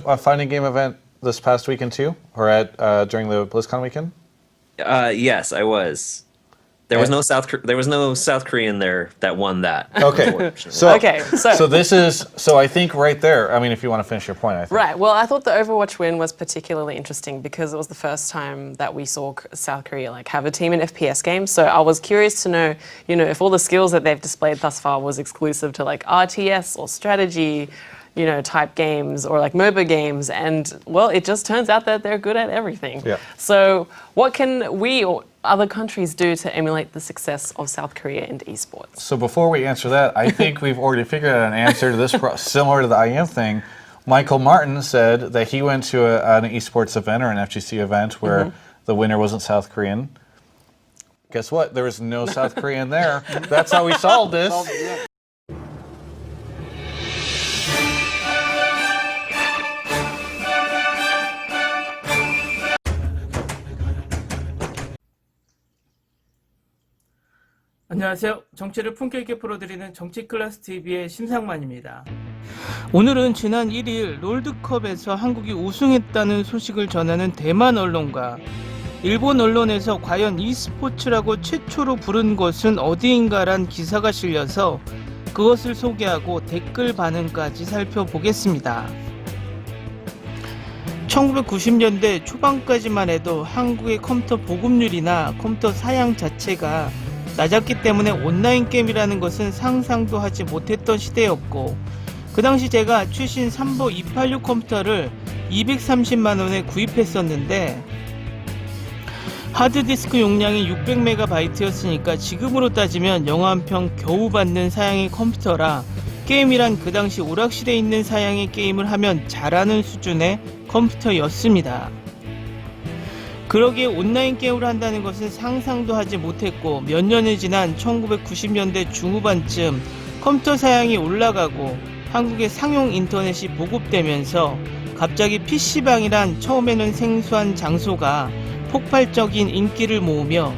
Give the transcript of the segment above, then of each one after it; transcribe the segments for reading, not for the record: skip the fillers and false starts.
a fighting game event this past weekend too, or at during the BlizzCon weekend? Yes, I was. There was no South Korean there that won that. Okay, so I think right there. I mean, if you want to finish your point, I think. Right. Well, I thought the Overwatch win was particularly interesting because it was the first time that we saw South Korea have a team in FPS games. So I was curious to know, if all the skills that they've displayed thus far was exclusive to RTS or strategy, type games or MOBA games. And well, it just turns out that they're good at everything. Yeah. So what can we or other countries do to emulate the success of South Korea in esports? So before we answer that, I think we've already figured out an answer to this, similar to the IEM thing. Michael Martin said that he went to an esports event or an FGC event where the winner wasn't South Korean. Guess what? There was no South Korean there. That's how we solved this. 안녕하세요. 정치를 품격 있게 풀어드리는 정치클래스TV의 심상만입니다. 오늘은 지난 1일 롤드컵에서 한국이 우승했다는 소식을 전하는 대만 언론과 일본 언론에서 과연 e스포츠라고 최초로 부른 것은 어디인가란 기사가 실려서 그것을 소개하고 댓글 반응까지 살펴보겠습니다. 1990년대 초반까지만 해도 한국의 컴퓨터 보급률이나 컴퓨터 사양 자체가 낮았기 때문에 온라인 게임이라는 것은 상상도 하지 못했던 시대였고, 그 당시 제가 최신 3보 286 컴퓨터를 230만원에 구입했었는데 하드디스크 용량이 600MB였으니까 지금으로 따지면 영화 한 편 겨우 받는 사양의 컴퓨터라 게임이란 그 당시 오락실에 있는 사양의 게임을 하면 잘하는 수준의 컴퓨터였습니다. 그러기에 온라인 게임을 한다는 것은 상상도 하지 못했고, 몇 년이 지난 1990년대 중후반쯤 컴퓨터 사양이 올라가고 한국의 상용 인터넷이 보급되면서 갑자기 PC방이란 처음에는 생소한 장소가 폭발적인 인기를 모으며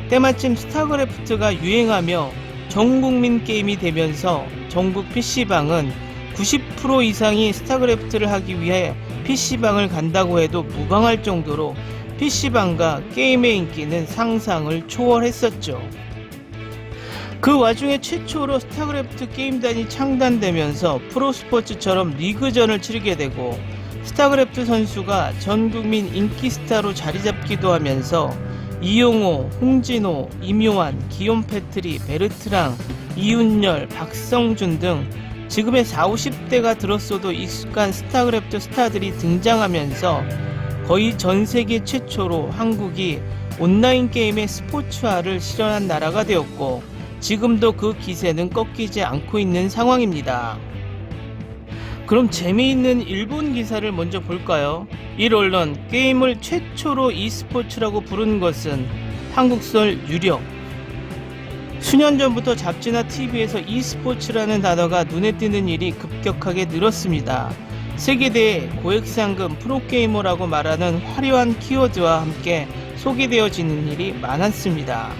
때마침 스타크래프트가 유행하며 전국민 게임이 되면서 전국 PC방은 90% 이상이 스타크래프트를 하기 위해 PC방을 간다고 해도 무방할 정도로 PC방과 게임의 인기는 상상을 초월했었죠. 그 와중에 최초로 스타크래프트 게임단이 창단되면서 프로스포츠처럼 리그전을 치르게 되고 스타크래프트 선수가 전국민 인기 스타로 자리잡기도 하면서 이용호, 홍진호, 임요한, 기욤 패트리, 베르트랑, 이윤열, 박성준 등 지금의 40, 50대가 들었어도 익숙한 스타크래프트 스타들이 등장하면서 거의 전세계 최초로 한국이 온라인 게임의 스포츠화를 실현한 나라가 되었고, 지금도 그 기세는 꺾이지 않고 있는 상황입니다. 그럼 재미있는 일본 기사를 먼저 볼까요? 일 언론, 게임을 최초로 e스포츠라고 부른 것은 한국설 유력. 수년 전부터 잡지나 TV에서 e스포츠라는 단어가 눈에 띄는 일이 급격하게 늘었습니다. 세계대회, 고액상금, 프로게이머라고 말하는 화려한 키워드와 함께 소개되어지는 일이 많았습니다.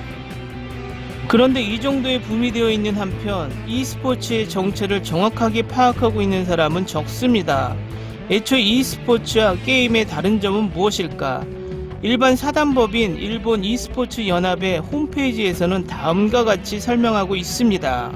그런데 이 정도의 붐이 되어 있는 한편 e스포츠의 정체를 정확하게 파악하고 있는 사람은 적습니다. 애초에 e스포츠와 게임의 다른 점은 무엇일까? 일반 사단법인 일본 e스포츠 연합의 홈페이지에서는 다음과 같이 설명하고 있습니다.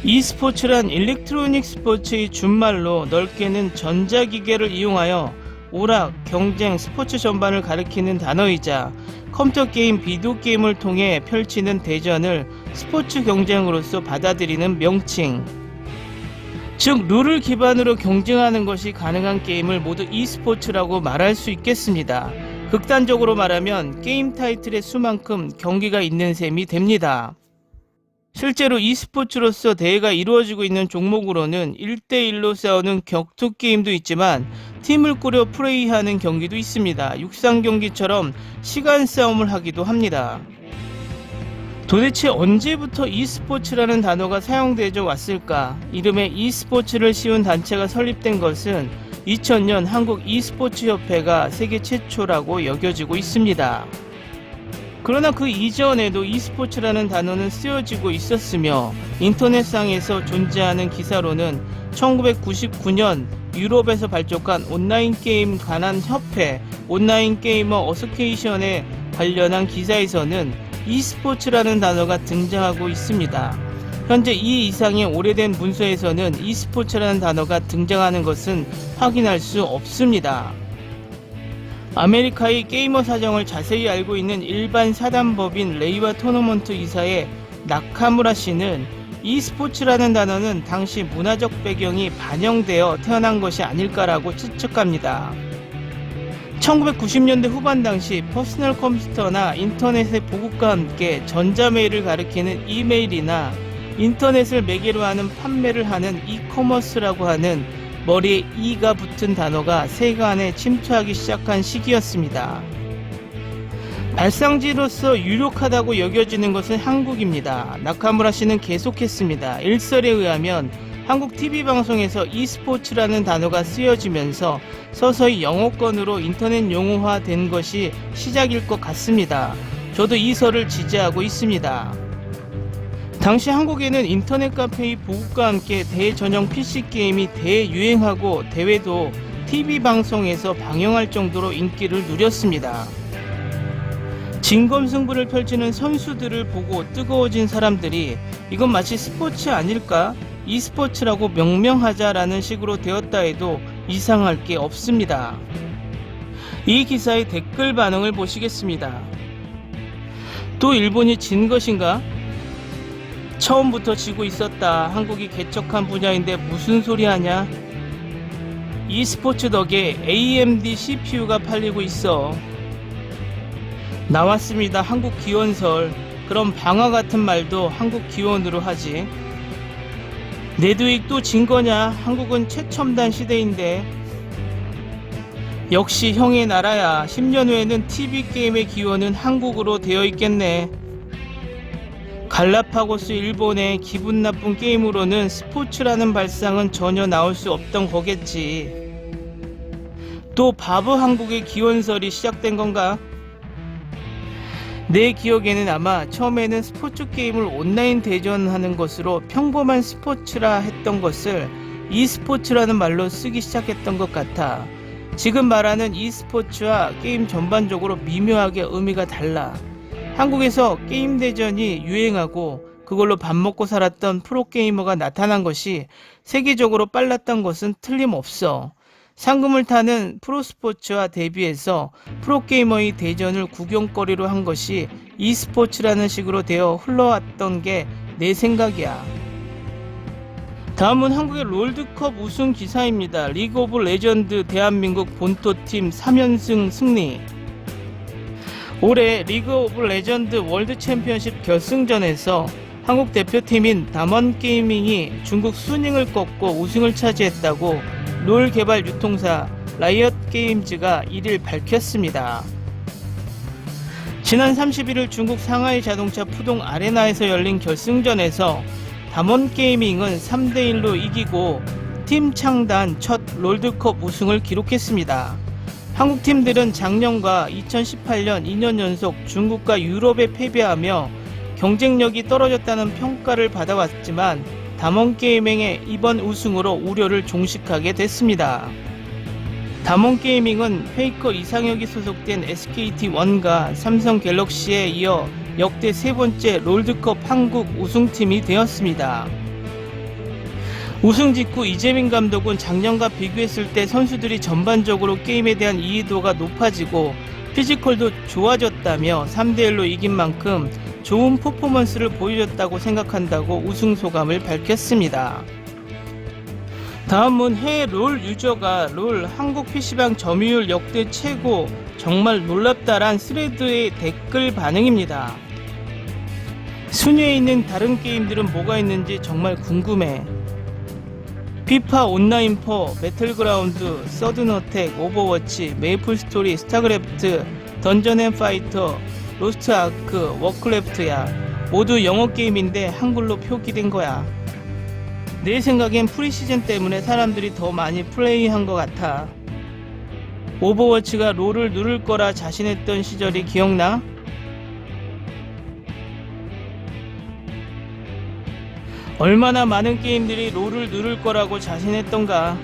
e스포츠란 일렉트로닉 스포츠의 준말로 넓게는 전자기계를 이용하여 오락, 경쟁, 스포츠 전반을 가리키는 단어이자 컴퓨터 게임, 비디오 게임을 통해 펼치는 대전을 스포츠 경쟁으로서 받아들이는 명칭. 즉, 룰을 기반으로 경쟁하는 것이 가능한 게임을 모두 e스포츠라고 말할 수 있겠습니다. 극단적으로 말하면 게임 타이틀의 수만큼 경기가 있는 셈이 됩니다. 실제로 e스포츠로서 대회가 이루어지고 있는 종목으로는 1대1로 싸우는 격투 게임도 있지만 팀을 꾸려 플레이하는 경기도 있습니다. 육상 경기처럼 시간 싸움을 하기도 합니다. 도대체 언제부터 e스포츠라는 단어가 사용되어 왔을까? 이름에 e스포츠를 씌운 단체가 설립된 것은 2000년 한국 e스포츠협회가 세계 최초라고 여겨지고 있습니다. 그러나 그 이전에도 e스포츠라는 단어는 쓰여지고 있었으며 인터넷상에서 존재하는 기사로는 1999년 유럽에서 발족한 온라인 게임 관한 협회 온라인 게이머 어소시에이션에 관련한 기사에서는 e스포츠라는 단어가 등장하고 있습니다. 현재 이 이상의 오래된 문서에서는 e스포츠라는 단어가 등장하는 것은 확인할 수 없습니다. 아메리카의 게이머 사정을 자세히 알고 있는 일반 사단법인 레이와 토너먼트 이사의 나카무라 씨는 e스포츠라는 단어는 당시 문화적 배경이 반영되어 태어난 것이 아닐까라고 추측합니다. 1990년대 후반 당시 퍼스널 컴퓨터나 인터넷의 보급과 함께 전자메일을 가리키는 이메일이나 인터넷을 매개로 하는 판매를 하는 이커머스라고 하는 머리에 E가 붙은 단어가 세간에 침투하기 시작한 시기였습니다. 발상지로서 유력하다고 여겨지는 것은 한국입니다. 나카무라 씨는 계속했습니다. 일설에 의하면 한국 TV방송에서 e스포츠라는 단어가 쓰여지면서 서서히 영어권으로 인터넷 용어화된 것이 시작일 것 같습니다. 저도 이 설을 지지하고 있습니다. 당시 한국에는 인터넷 카페의 보급과 함께 대전용 PC게임이 대유행하고 대회도 TV방송에서 방영할 정도로 인기를 누렸습니다. 진검승부를 펼치는 선수들을 보고 뜨거워진 사람들이 이건 마치 스포츠 아닐까? e스포츠라고 명명하자라는 식으로 되었다 해도 이상할 게 없습니다. 이 기사의 댓글 반응을 보시겠습니다. 또 일본이 진 것인가? 처음부터 지고 있었다. 한국이 개척한 분야인데 무슨 소리 하냐? e스포츠 덕에 AMD CPU가 팔리고 있어. 나왔습니다. 한국 기원설. 그럼 방화 같은 말도 한국 기원으로 하지. 내두익 또 진 거냐? 한국은 최첨단 시대인데. 역시 형의 나라야. 10년 후에는 TV게임의 기원은 한국으로 되어 있겠네. 갈라파고스 일본의 기분 나쁜 게임으로는 스포츠라는 발상은 전혀 나올 수 없던 거겠지. 또 바보 한국의 기원설이 시작된 건가? 내 기억에는 아마 처음에는 스포츠 게임을 온라인 대전하는 것으로 평범한 스포츠라 했던 것을 e스포츠라는 말로 쓰기 시작했던 것 같아. 지금 말하는 e스포츠와 게임 전반적으로 미묘하게 의미가 달라. 한국에서 게임 대전이 유행하고 그걸로 밥 먹고 살았던 프로게이머가 나타난 것이 세계적으로 빨랐던 것은 틀림없어. 상금을 타는 프로스포츠와 대비해서 프로게이머의 대전을 구경거리로 한 것이 e스포츠라는 식으로 되어 흘러왔던 게 내 생각이야. 다음은 한국의 롤드컵 우승 기사입니다. 리그 오브 레전드 대한민국 본토팀 3연승 승리. 올해 리그 오브 레전드 월드 챔피언십 결승전에서 한국 대표팀인 담원게이밍이 중국 수닝을 꺾고 우승을 차지했다고 롤 개발 유통사 라이엇 게임즈가 1일 밝혔습니다. 지난 31일 중국 상하이 자동차 푸동 아레나에서 열린 결승전에서 담원게이밍은 3대1로 이기고 팀 창단 첫 롤드컵 우승을 기록했습니다. 한국 팀들은 작년과 2018년 2년 연속 중국과 유럽에 패배하며 경쟁력이 떨어졌다는 평가를 받아왔지만 담원게이밍의 이번 우승으로 우려를 종식하게 됐습니다. 담원게이밍은 페이커 이상혁이 소속된 SKT1과 삼성 갤럭시에 이어 역대 세 번째 롤드컵 한국 우승팀이 되었습니다. 우승 직후 이재민 감독은 작년과 비교했을 때 선수들이 전반적으로 게임에 대한 이해도가 높아지고 피지컬도 좋아졌다며 3대1로 이긴 만큼 좋은 퍼포먼스를 보여줬다고 생각한다고 우승 소감을 밝혔습니다. 다음은 해외 롤 유저가 롤 한국 PC방 점유율 역대 최고 정말 놀랍다란 스레드의 댓글 반응입니다. 순위에 있는 다른 게임들은 뭐가 있는지 정말 궁금해. 피파 온라인 4, 배틀그라운드, 서든어택, 오버워치, 메이플스토리, 스타크래프트, 던전앤파이터, 로스트아크, 워크래프트야. 모두 영어 게임인데 한글로 표기된 거야. 내 생각엔 프리시즌 때문에 사람들이 더 많이 플레이한 것 같아. 오버워치가 롤을 누를 거라 자신했던 시절이 기억나? 얼마나 많은 게임들이 롤을 누를 거라고 자신했던가.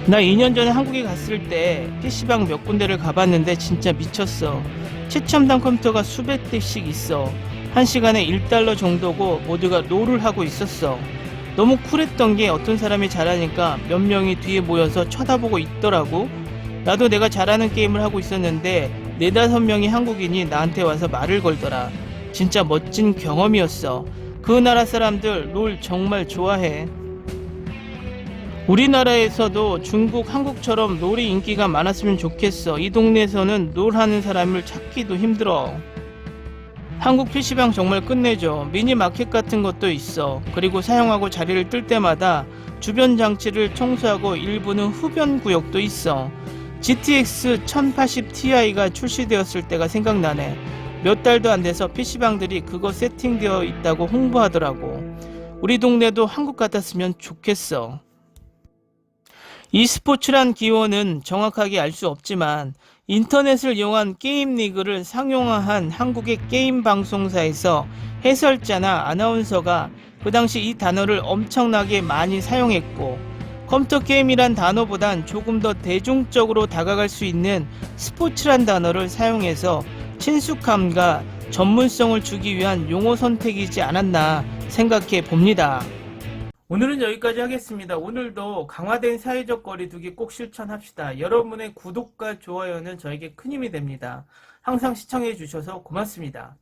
나 2년 전에 한국에 갔을 때 PC방 몇 군데를 가봤는데 진짜 미쳤어. 최첨단 컴퓨터가 수백 대씩 있어. 한 시간에 $1 정도고 모두가 롤을 하고 있었어. 너무 쿨했던 게 어떤 사람이 잘하니까 몇 명이 뒤에 모여서 쳐다보고 있더라고. 나도 내가 잘하는 게임을 하고 있었는데 4-5명이 한국인이 나한테 와서 말을 걸더라. 진짜 멋진 경험이었어. 그 나라 사람들 롤 정말 좋아해. 우리나라에서도 중국, 한국처럼 롤이 인기가 많았으면 좋겠어. 이 동네에서는 롤 하는 사람을 찾기도 힘들어. 한국 PC방 정말 끝내줘. 미니 마켓 같은 것도 있어. 그리고 사용하고 자리를 뜰 때마다 주변 장치를 청소하고 일부는 흡연 구역도 있어. GTX 1080ti가 출시되었을 때가 생각나네. 몇 달도 안 돼서 PC방들이 그거 세팅되어 있다고 홍보하더라고. 우리 동네도 한국 같았으면 좋겠어. e스포츠란 기원은 정확하게 알 수 없지만 인터넷을 이용한 게임 리그를 상용화한 한국의 게임 방송사에서 해설자나 아나운서가 그 당시 이 단어를 엄청나게 많이 사용했고, 컴퓨터 게임이란 단어보단 조금 더 대중적으로 다가갈 수 있는 스포츠란 단어를 사용해서 친숙함과 전문성을 주기 위한 용어 선택이지 않았나 생각해 봅니다. 오늘은 여기까지 하겠습니다. 오늘도 강화된 사회적 거리두기 꼭 실천합시다. 여러분의 구독과 좋아요는 저에게 큰 힘이 됩니다. 항상 시청해 주셔서 고맙습니다.